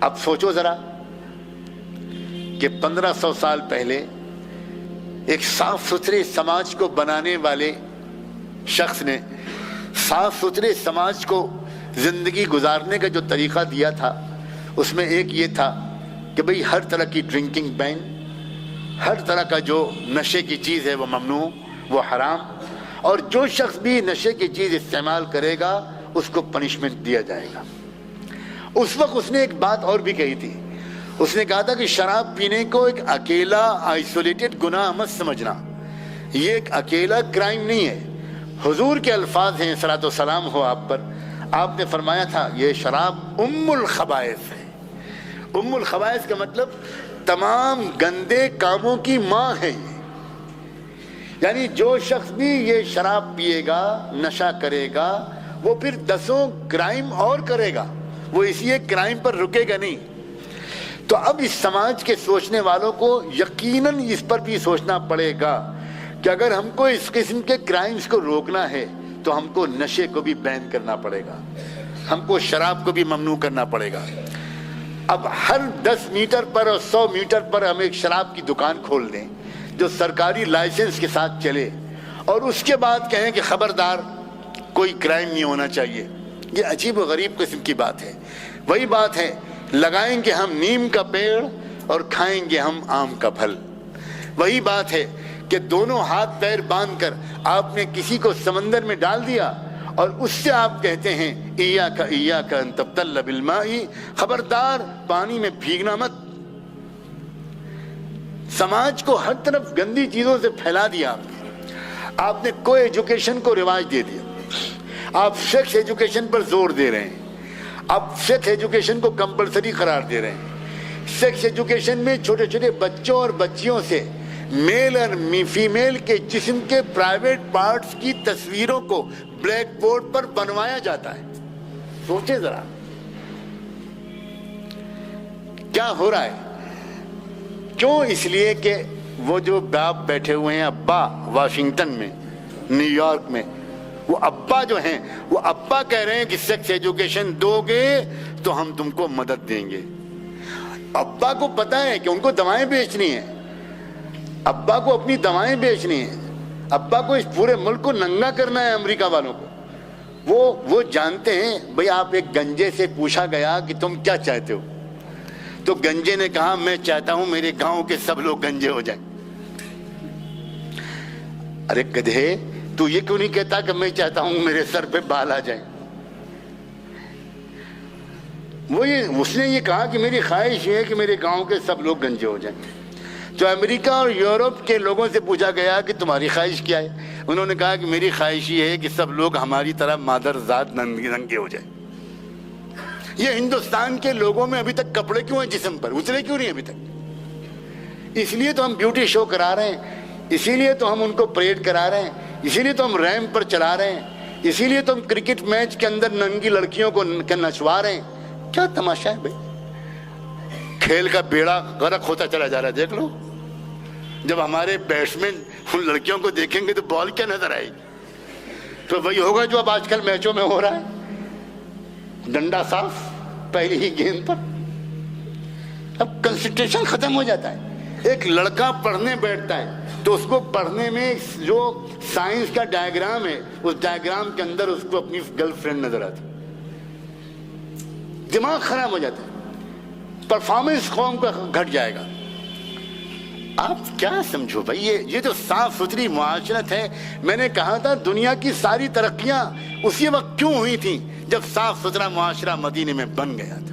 اب سوچو ذرا کہ 1500 سال پہلے ایک صاف ستھرے سماج کو بنانے والے شخص نے صاف ستھرے سماج کو زندگی گزارنے کا جو طریقہ دیا تھا، اس میں ایک یہ تھا کہ بھئی ہر طرح کی ڈرنکنگ بین، ہر طرح کا جو نشے کی چیز ہے وہ ممنوع، وہ حرام، اور جو شخص بھی نشے کی چیز استعمال کرے گا اس کو پنشمنٹ دیا جائے گا۔ اس وقت اس نے ایک بات اور بھی کہی تھی، اس نے کہا تھا کہ شراب پینے کو ایک اکیلا آئسولیٹڈ گناہ مت سمجھنا، یہ ایک اکیلا کرائم نہیں ہے۔ حضور کے الفاظ ہیں صلاۃ و سلام ہو آپ پر، آپ نے فرمایا تھا یہ شراب ام الخبائث ہے۔ ام الخبائث کا مطلب تمام گندے کاموں کی ماں ہے، یعنی جو شخص بھی یہ شراب پیے گا، نشہ کرے گا، وہ پھر 10 کرائم اور کرے گا، وہ اسی ایک کرائم پر رکے گا نہیں۔ تو اب اس سماج کے سوچنے والوں کو یقیناً اس پر بھی سوچنا پڑے گا کہ اگر ہم کو اس قسم کے کرائمز کو روکنا ہے تو ہم کو نشے کو بھی بین کرنا پڑے گا، ہم کو شراب کو بھی ممنوع کرنا پڑے گا۔ اب ہر 10 میٹر پر اور 100 میٹر پر ہم ایک شراب کی دکان کھول دیں جو سرکاری لائسنس کے ساتھ چلے، اور اس کے بعد کہیں کہ خبردار کوئی کرائم نہیں ہونا چاہیے، یہ عجیب و غریب قسم کی بات ہے۔ وہی بات ہے، لگائیں گے ہم نیم کا پیڑ اور کھائیں گے ہم آم کا پھل۔ وہی بات ہے کہ دونوں ہاتھ پیر باندھ کر آپ نے کسی کو سمندر میں ڈال دیا اور اس سے آپ کہتے ہیں ایاک ان تبتل بالماء، خبردار پانی میں بھیگنا مت۔ سماج کو ہر طرف گندی چیزوں سے پھیلا دیا آپ نے کو ایجوکیشن کو رواج دے دیا، آپ سیکس ایجوکیشن پر زور دے رہے ہیں، آپ سیکس ایجوکیشن کو کمپلسری قرار دے رہے ہیں۔ سیکس ایجوکیشن میں چھوٹے چھوٹے بچوں اور بچیوں سے میل اور فیمیل کے جسم کے پرائیویٹ پارٹس کی تصویروں کو بلیک بورڈ پر بنوایا جاتا ہے۔ سوچے ذرا کیا ہو رہا ہے؟ کیوں؟ اس لیے کہ وہ جو باپ بیٹھے ہوئے ہیں، ابا واشنگٹن میں، نیو یارک میں، وہ ابا جو ہیں، وہ ابا کہہ رہے ہیں کہ سیکس ایجوکیشن دو گے تو ہم تم کو مدد دیں گے۔ ابا کو پتا ہے کہ ان کو دوائیں بیچنی ہیں، ابا کو اپنی دوائیں بیچنی ہیں، ابا کو اس پورے ملک کو ننگا کرنا ہے امریکہ والوں کو۔ وہ جانتے ہیں بھئی آپ ایک گنجے سے پوچھا گیا کہ تم کیا چاہتے ہو، تو گنجے نے کہا میں چاہتا ہوں میرے گاؤں کے سب لوگ گنجے ہو جائیں۔ ارے گدھے، تو یہ کیوں نہیں کہتا کہ میں چاہتا ہوں میرے سر پہ بال آ جائیں؟ اس نے یہ کہا کہ میری خواہش یہ ہے کہ میرے گاؤں کے سب لوگ گنجے ہو جائیں۔ تو امریکہ اور یورپ کے لوگوں سے پوچھا گیا کہ تمہاری خواہش کیا ہے؟ انہوں نے کہا کہ میری خواہش یہ ہے کہ سب لوگ ہماری طرح مادر ذات ننگے ہو جائیں۔ یہ ہندوستان کے لوگوں میں ابھی تک کپڑے کیوں ہیں جسم پر، اترے کیوں نہیں ابھی تک؟ اس لیے تو ہم بیوٹی شو کرا رہے ہیں، اسی لیے تو ہم ان کو پریڈ کرا رہے ہیں، اسی لیے تو ہم ریمپ پر چلا رہے ہیں، اسی لیے تو ہم کرکٹ میچ کے اندر ننگی لڑکیوں کو نچوا رہے ہیں۔ کیا تماشا ہے بھائی؟ کھیل کا بیڑا غرق ہوتا چلا جا رہا ہے، دیکھ لو۔ جب ہمارے بیٹسمین ان لڑکیوں کو دیکھیں گے تو بال کیا نظر آئے گی؟ تو وہی ہوگا جو اب آج کل میچوں میں ہو رہا ہے، ڈنڈا صاف پہلی ہی گیند پر۔ اب کنسنٹریشن ختم ہو جاتا ہے۔ ایک لڑکا پڑھنے بیٹھتا ہے تو اس کو پڑھنے میں جو سائنس کا ڈائیگرام ہے، اس ڈائیگرام کے اندر اس کو اپنی گرل فرینڈ نظر آتی، دماغ خراب ہو جاتا ہے، پرفارمنس قوم کا گھٹ جائے گا۔ آپ کیا سمجھو بھائی، یہ جو صاف ستھری معاشرت ہے، میں نے کہا تھا دنیا کی ساری ترقیاں اسی وقت کیوں ہوئی تھیں جب صاف ستھرا معاشرہ مدینے میں بن گیا تھا۔